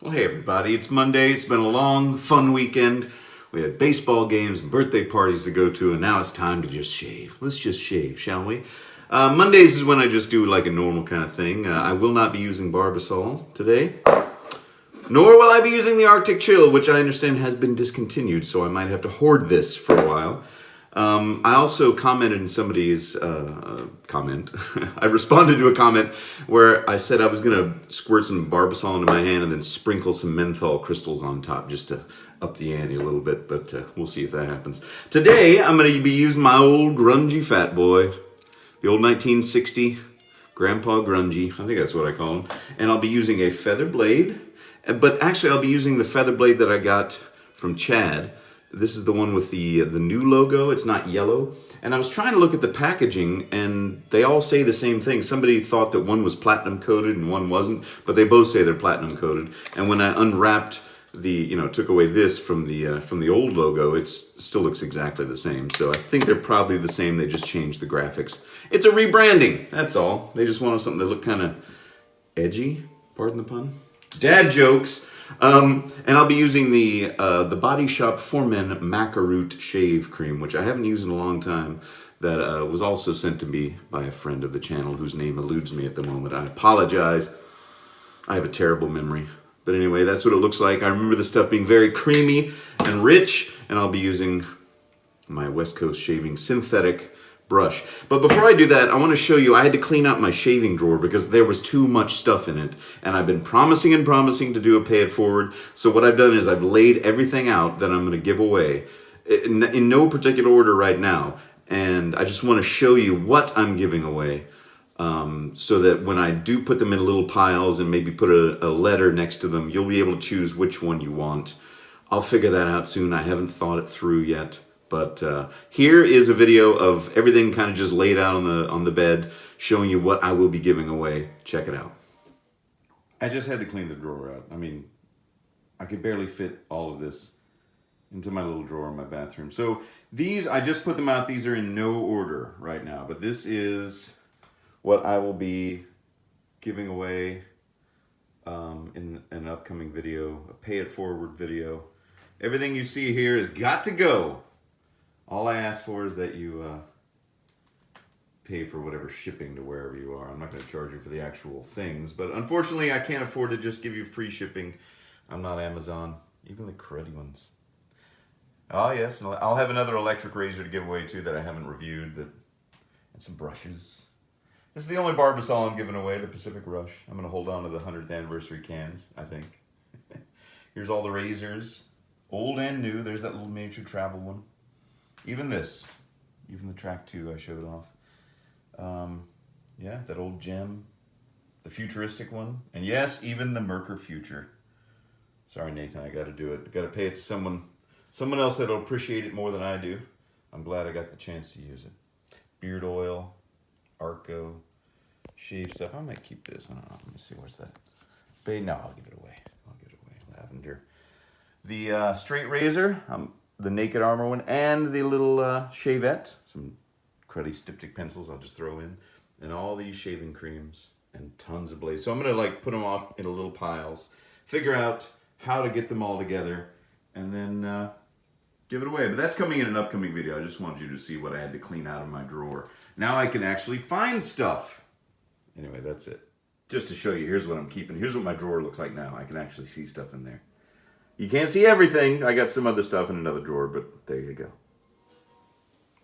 Well, hey everybody, it's Monday. It's been a long, fun weekend. We had baseball games and birthday parties to go to, and now it's time to just shave. Let's just shave, shall we? Mondays is when I just do like a normal kind of thing. I will not be using Barbasol today, nor will I be using the Arctic Chill, which I understand has been discontinued, so I might have to hoard this for a while. I also commented in somebody's comment. I responded to a comment where I said I was going to squirt some Barbasol into my hand and then sprinkle some menthol crystals on top just to up the ante a little bit, but we'll see if that happens. Today, I'm going to be using my old grungy Fatboy, the old 1960 Grandpa Grungy. I think that's what I call him. And I'll be using a feather blade, but actually I'll be using the feather blade that I got from Chad. This is the one with the new logo. It's not yellow. And I was trying to look at the packaging, and they all say the same thing. Somebody thought that one was platinum coated and one wasn't, but they both say they're platinum coated. And when I unwrapped took away this from the old logo, it still looks exactly the same. So I think they're probably the same. They just changed the graphics. It's a rebranding. That's all. They just wanted something that looked kind of edgy. Pardon the pun. Dad jokes. And I'll be using the Body Shop 4Men Macaroot Shave Cream, which I haven't used in a long time, that was also sent to me by a friend of the channel whose name eludes me at the moment. I apologize. I have a terrible memory. But anyway, that's what it looks like. I remember the stuff being very creamy and rich, and I'll be using my West Coast Shaving synthetic brush. But before I do that, I want to show you, I had to clean out my shaving drawer because there was too much stuff in it. And I've been promising to do a pay it forward. So what I've done is I've laid everything out that I'm going to give away in no particular order right now. And I just want to show you what I'm giving away so that when I do put them in little piles and maybe put a letter next to them, you'll be able to choose which one you want. I'll figure that out soon. I haven't thought it through yet. But here is a video of everything kind of just laid out on the bed, showing you what I will be giving away. Check it out. I just had to clean the drawer out. I mean, I could barely fit all of this into my little drawer in my bathroom. So these, I just put them out. These are in no order right now. But this is what I will be giving away in an upcoming video, a pay it forward video. Everything you see here has got to go. All I ask for is that you pay for whatever shipping to wherever you are. I'm not going to charge you for the actual things, but unfortunately I can't afford to just give you free shipping. I'm not Amazon, even the cruddy ones. Oh yes, and I'll have another electric razor to give away too that I haven't reviewed, and some brushes. This is the only Barbasol I'm giving away, the Pacific Rush. I'm going to hold on to the 100th anniversary cans, I think. Here's all the razors, old and new. There's that little miniature travel one. Even this, even the track 2 I showed off. Yeah, that old gem, the futuristic one. And yes, even the Merkur Future. Sorry, Nathan, I got to do it. I got to pay it to someone else that'll appreciate it more than I do. I'm glad I got the chance to use it. Beard oil, Arco, shave stuff. I might keep this. I don't know. Let me see, what's that? No, I'll give it away. Lavender. The straight razor, the Naked Armor one, and the little shavette, some cruddy styptic pencils I'll just throw in, and all these shaving creams and tons of blades. So I'm gonna put them off into little piles, figure out how to get them all together, and then give it away. But that's coming in an upcoming video. I just wanted you to see what I had to clean out of my drawer. Now I can actually find stuff. Anyway, that's it. Just to show you, here's what I'm keeping. Here's what my drawer looks like now. I can actually see stuff in there. You can't see everything. I got some other stuff in another drawer, but there you go.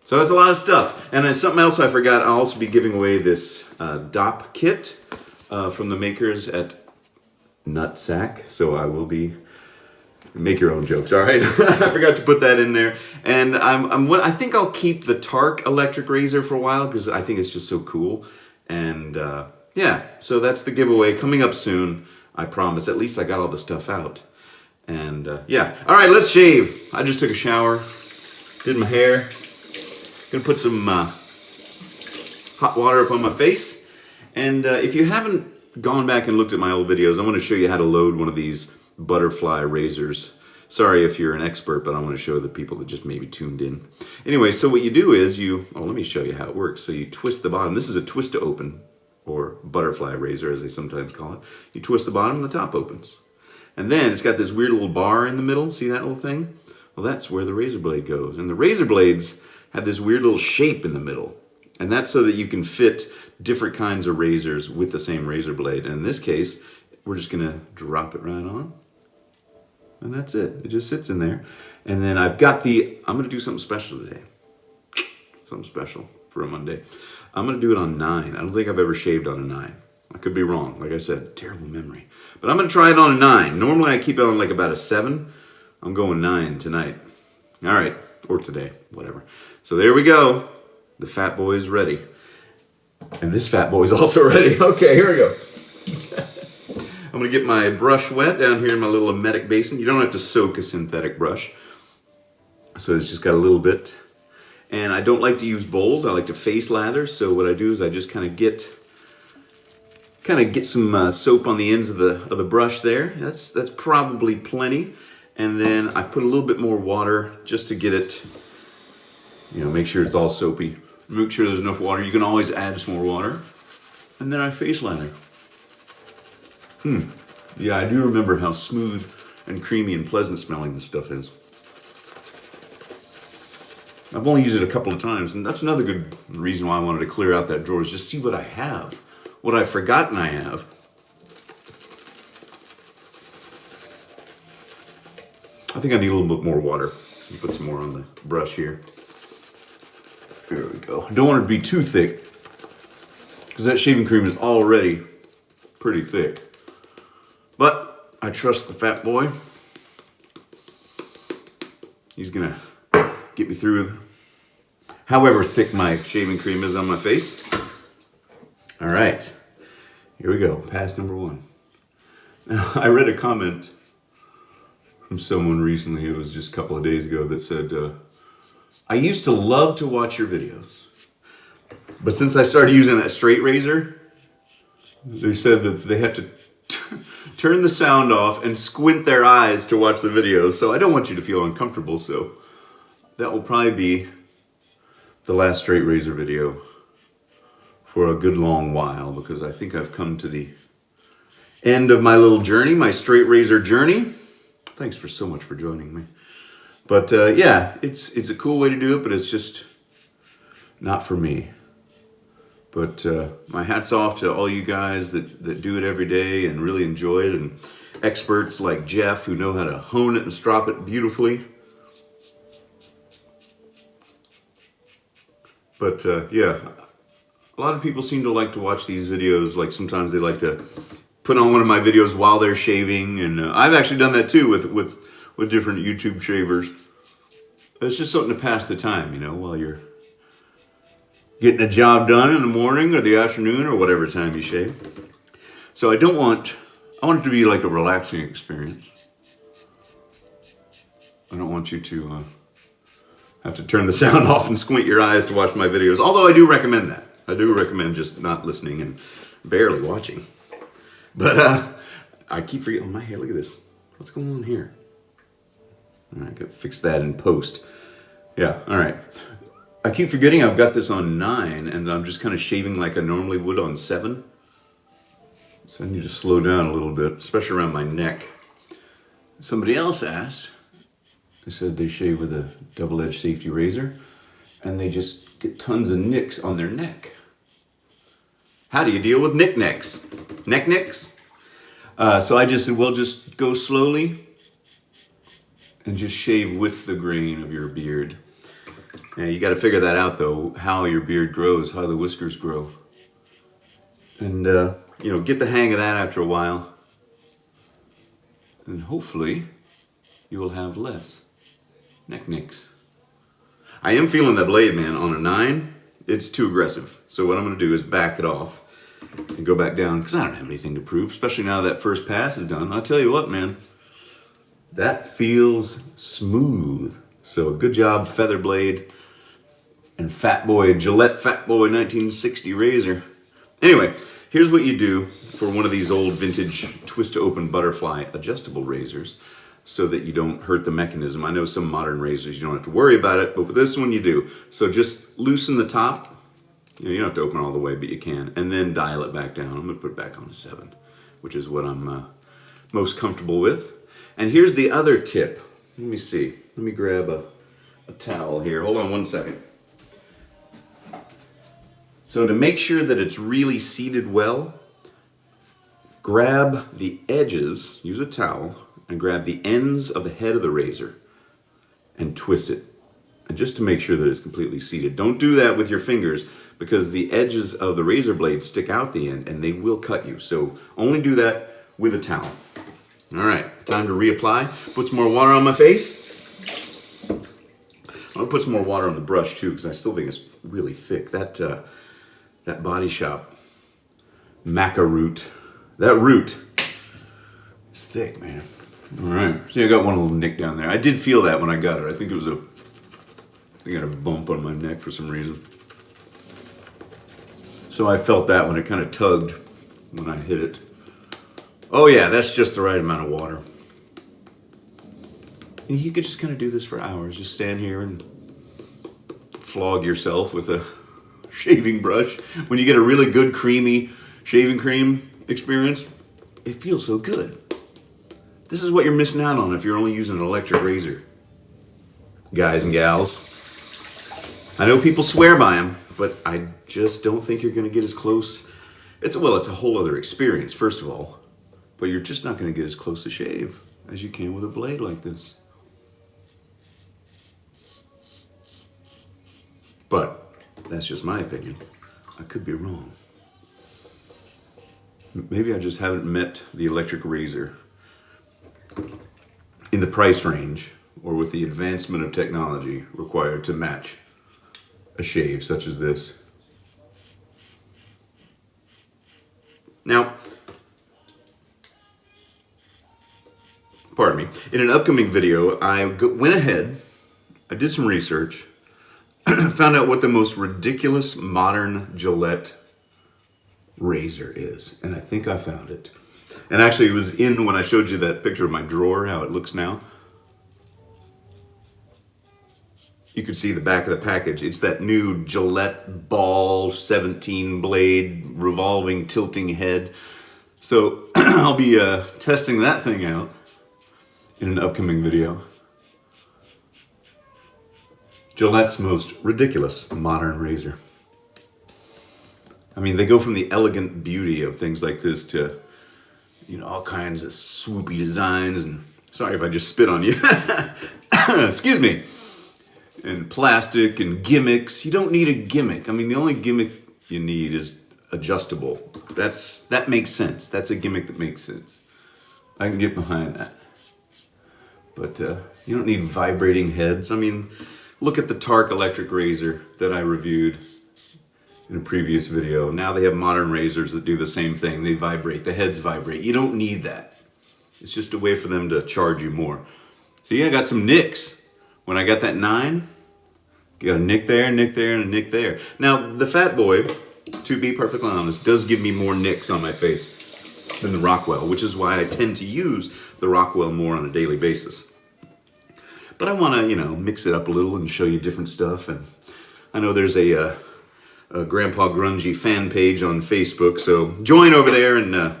So that's a lot of stuff. And then something else I forgot, I'll also be giving away this DOP kit from the makers at Nutsack. So I will be, make your own jokes, all right? I forgot to put that in there. And I think I'll keep the Tark electric razor for a while because I think it's just so cool. And yeah, so that's the giveaway coming up soon. I promise. At least I got all the stuff out. And yeah, all right, let's shave. I just took a shower, did my hair. Gonna put some hot water up on my face. And if you haven't gone back and looked at my old videos, I want to show you how to load one of these butterfly razors. Sorry if you're an expert, but I want to show the people that just maybe tuned in. Anyway, so what you do is let me show you how it works. So you twist the bottom. This is a twist to open, or butterfly razor as they sometimes call it. You twist the bottom and the top opens. And then it's got this weird little bar in the middle. See that little thing? Well, that's where the razor blade goes. And the razor blades have this weird little shape in the middle. And that's so that you can fit different kinds of razors with the same razor blade. And in this case, we're just gonna drop it right on. And that's it. It just sits in there. And then I'm gonna do something special today. Something special for a Monday. I'm gonna do it on 9. I don't think I've ever shaved on a 9. I could be wrong. Like I said, terrible memory. But I'm gonna try it on a 9. Normally I keep it on like about a 7. I'm going 9 tonight. All right, or today, whatever. So there we go. The Fatboy is ready. And this Fatboy is also ready. Okay, here we go. I'm gonna get my brush wet down here in my little emetic basin. You don't have to soak a synthetic brush. So it's just got a little bit. And I don't like to use bowls. I like to face lather. So what I do is I just kind of get some soap on the ends of the brush there. That's probably plenty. And then I put a little bit more water just to get it, make sure it's all soapy. Make sure there's enough water. You can always add some more water. And then I face lather. Yeah, I do remember how smooth and creamy and pleasant smelling this stuff is. I've only used it a couple of times, and that's another good reason why I wanted to clear out that drawer, is just see what I have, what I've forgotten I have. I think I need a little bit more water. Put some more on the brush here. There we go. I don't want it to be too thick, because that shaving cream is already pretty thick. But I trust the Fatboy. He's gonna get me through however thick my shaving cream is on my face. All right, here we go. Pass number 1. Now, I read a comment from someone recently, it was just a couple of days ago, that said, I used to love to watch your videos, but since I started using that straight razor, they said that they have to turn the sound off and squint their eyes to watch the videos. So I don't want you to feel uncomfortable, so that will probably be the last straight razor video for a good long while, because I think I've come to the end of my little journey, my straight razor journey. Thanks for so much for joining me. But yeah, it's a cool way to do it, but it's just not for me. But my hat's off to all you guys that do it every day and really enjoy it, and experts like Jeff who know how to hone it and strop it beautifully. But yeah, a lot of people seem to like to watch these videos. Like sometimes they like to put on one of my videos while they're shaving, and I've actually done that too with different YouTube shavers. It's just something to pass the time, while you're getting a job done in the morning or the afternoon or whatever time you shave. So I want it to be like a relaxing experience. I don't want you to have to turn the sound off and squint your eyes to watch my videos. Although I do recommend that. I do recommend just not listening and barely watching. But I keep forgetting, oh my hair, look at this. What's going on here? All right, gotta fix that in post. Yeah, all right. I keep forgetting I've got this on 9, and I'm just kind of shaving like I normally would on 7. So I need to slow down a little bit, especially around my neck. Somebody else asked, they said they shave with a double-edged safety razor, and they just get tons of nicks on their neck. How do you deal with nicks? Neck nicks? So I just said, well, just go slowly and just shave with the grain of your beard. Now, you got to figure that out, though, how your beard grows, how the whiskers grow. And, get the hang of that after a while. And hopefully, you will have less neck nicks. I am feeling the blade, man. On a 9, it's too aggressive. So what I'm going to do is back it off and go back down, because I don't have anything to prove, especially now that first pass is done. I'll tell you what, man. That feels smooth. So good job, Feather Blade and Fatboy, Gillette Fatboy 1960 razor. Anyway, here's what you do for one of these old vintage twist-to-open butterfly adjustable razors so that you don't hurt the mechanism. I know some modern razors you don't have to worry about it, but with this one you do. So just loosen the top. You don't have to open it all the way, but you can. And then dial it back down. I'm going to put it back on a 7, which is what I'm most comfortable with. And here's the other tip. Let me see. Let me grab a towel here. Hold on one second. So to make sure that it's really seated well, grab the edges, use a towel, and grab the ends of the head of the razor and twist it. And just to make sure that it's completely seated. Don't do that with your fingers because the edges of the razor blade stick out the end and they will cut you. So only do that with a towel. All right, time to reapply. Put some more water on my face. I'm gonna put some more water on the brush too because I still think it's really thick. That Body Shop maca root, that root is thick, man. All right, see, I got one little nick down there. I did feel that when I got it. I think I got a bump on my neck for some reason. So I felt that when it kind of tugged when I hit it. Oh yeah, that's just the right amount of water. And you could just kind of do this for hours. Just stand here and flog yourself with a shaving brush. When you get a really good creamy shaving cream experience, it feels so good. This is what you're missing out on if you're only using an electric razor, guys and gals. I know people swear by them, but I just don't think you're going to get as close. It's a whole other experience, first of all, but you're just not going to get as close to shave as you can with a blade like this. But that's just my opinion. I could be wrong. Maybe I just haven't met the electric razor in the price range or with the advancement of technology required to match a shave such as this. Now, pardon me, in an upcoming video, I went ahead, I did some research, found out what the most ridiculous modern Gillette razor is, and I think I found it. And actually, it was in when I showed you that picture of my drawer, how it looks now. You could see the back of the package. It's that new Gillette ball 17 blade revolving tilting head. So I'll be testing that thing out in an upcoming video. Gillette's most ridiculous modern razor. I mean, they go from the elegant beauty of things like this to, you know, all kinds of swoopy designs and, sorry if I just spit on you. Excuse me. And plastic and gimmicks. You don't need a gimmick. I mean, the only gimmick you need is adjustable. That makes sense. That's a gimmick that makes sense. I can get behind that. But you don't need vibrating heads. I mean, look at the Tark electric razor that I reviewed in a previous video. Now they have modern razors that do the same thing. They vibrate. The heads vibrate. You don't need that. It's just a way for them to charge you more. So yeah, I got some nicks. When I got that 9, got a nick there, and a nick there. Now, the Fatboy, to be perfectly honest, does give me more nicks on my face than the Rockwell, which is why I tend to use the Rockwell more on a daily basis. But I want to, you know, mix it up a little and show you different stuff. And I know there's a Grandpa Grungy fan page on Facebook, so join over there and no,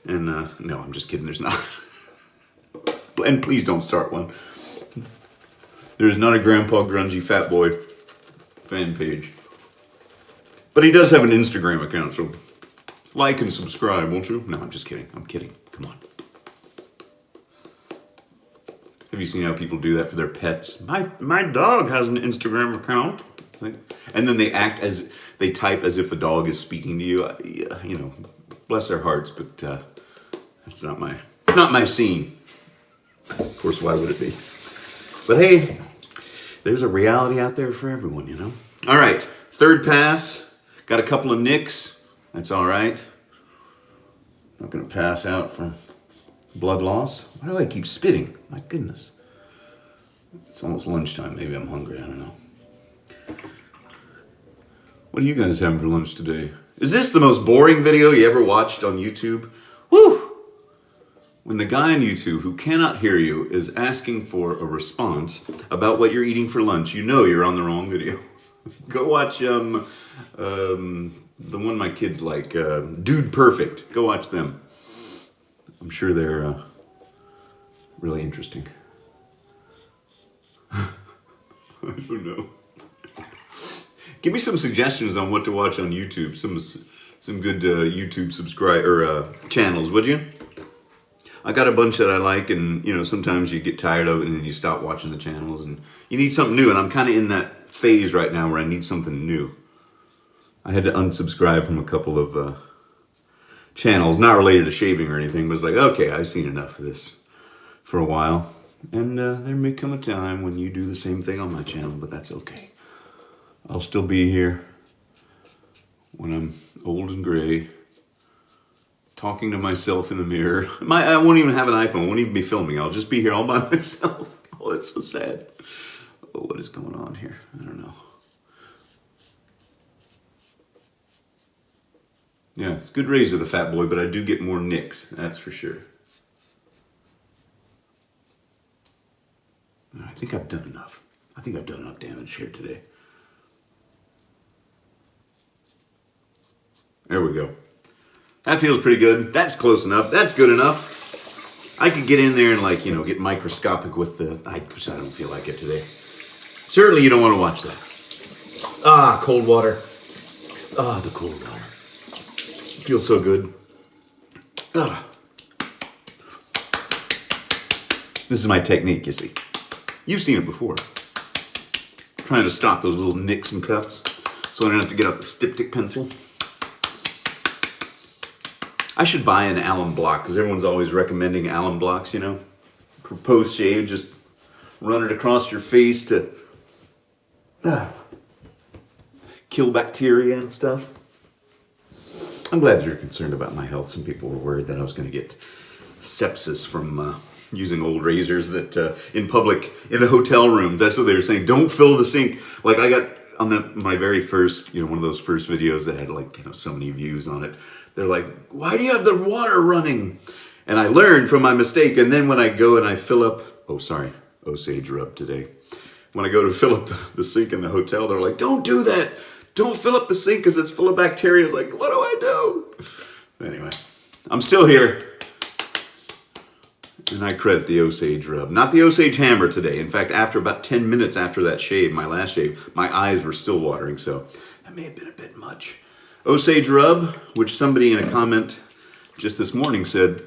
I'm just kidding, there's not. And please don't start one. There's not a Grandpa Grungy Fatboy fan page. But he does have an Instagram account, so like and subscribe, won't you? No, I'm just kidding. I'm kidding. Come on. Have you seen how people do that for their pets? My dog has an Instagram account. And then they act as, they type as if the dog is speaking to you. You know, bless their hearts, but that's not my scene. Of course, why would it be? But hey, there's a reality out there for everyone, you know? All right, third pass. Got a couple of nicks. That's all right. Not gonna pass out from blood loss. Why do I keep spitting? My goodness. It's almost lunchtime. Maybe I'm hungry, I don't know. What are you guys having for lunch today? Is this the most boring video you ever watched on YouTube? Woo! When the guy on YouTube who cannot hear you is asking for a response about what you're eating for lunch, you know you're on the wrong video. Go watch the one my kids like, Dude Perfect. Go watch them. I'm sure really interesting. I don't know. Give me some suggestions on what to watch on YouTube. Some good YouTube channels, would you? I got a bunch that I like, and sometimes you get tired of it and then you stop watching the channels and you need something new, and I'm kind of in that phase right now where I need something new. I had to unsubscribe from a couple of channels, not related to shaving or anything, but it's like, okay, I've seen enough of this for a while. And there may come a time when you do the same thing on my channel, but that's okay. I'll still be here when I'm old and gray, talking to myself in the mirror. I won't even have an iPhone. I won't even be filming. I'll just be here all by myself. Oh, that's so sad. Oh, what is going on here? I don't know. Yeah, it's a good razor, the Fatboy, but I do get more nicks. That's for sure. I think I've done enough. I think I've done enough damage here today. There we go. That feels pretty good. That's close enough. That's good enough. I could get in there and get microscopic with I don't feel like it today. Certainly you don't want to watch that. Ah, cold water. Ah, the cold water. It feels so good. Ah. This is my technique, you see. You've seen it before. Trying to stop those little nicks and cuts so I don't have to get out the styptic pencil. I should buy an alum block because everyone's always recommending alum blocks, For post-shave, just run it across your face to kill bacteria and stuff. I'm glad that you're concerned about my health. Some people were worried that I was going to get sepsis from using old razors that in public, in a hotel room. That's what they were saying. Don't fill the sink. Like I got on my very first, one of those first videos that had so many views on it. They're like, why do you have the water running? And I learned from my mistake. And then when I go and I fill up, Osage rub today. When I go to fill up the sink in the hotel, they're like, don't do that. Don't fill up the sink because it's full of bacteria. I was like, what do I do? Anyway, I'm still here. And I credit the Osage rub. Not the Osage hammer today. In fact, after about 10 minutes after that shave, my last shave, my eyes were still watering. So that may have been a bit much. Osage rub, which somebody in a comment just this morning said,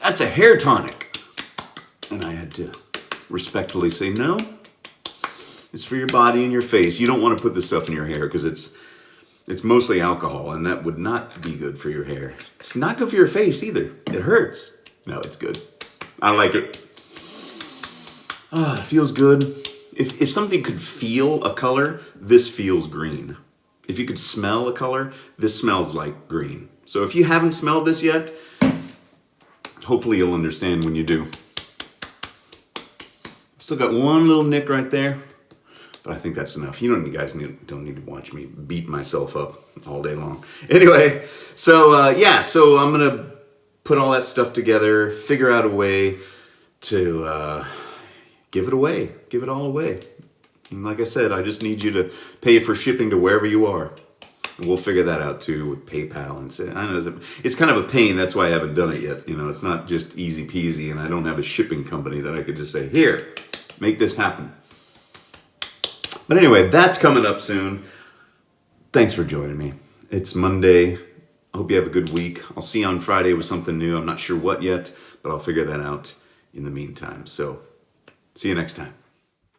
that's a hair tonic. And I had to respectfully say, no, it's for your body and your face. You don't want to put this stuff in your hair because it's mostly alcohol, and that would not be good for your hair. It's not good for your face either. It hurts. No, it's good. I like it. It feels good. If something could feel a color, this feels green. If you could smell a color, this smells like green. So if you haven't smelled this yet, hopefully you'll understand when you do. Still got one little nick right there, but I think that's enough. You don't need to watch me beat myself up all day long. Anyway, so I'm gonna put all that stuff together, figure out a way to give it all away. And like I said, I just need you to pay for shipping to wherever you are. And we'll figure that out too with PayPal. And I know it's kind of a pain. That's why I haven't done it yet. It's not just easy peasy, and I don't have a shipping company that I could just say, here, make this happen. But anyway, that's coming up soon. Thanks for joining me. It's Monday. I hope you have a good week. I'll see you on Friday with something new. I'm not sure what yet, but I'll figure that out in the meantime. So, see you next time.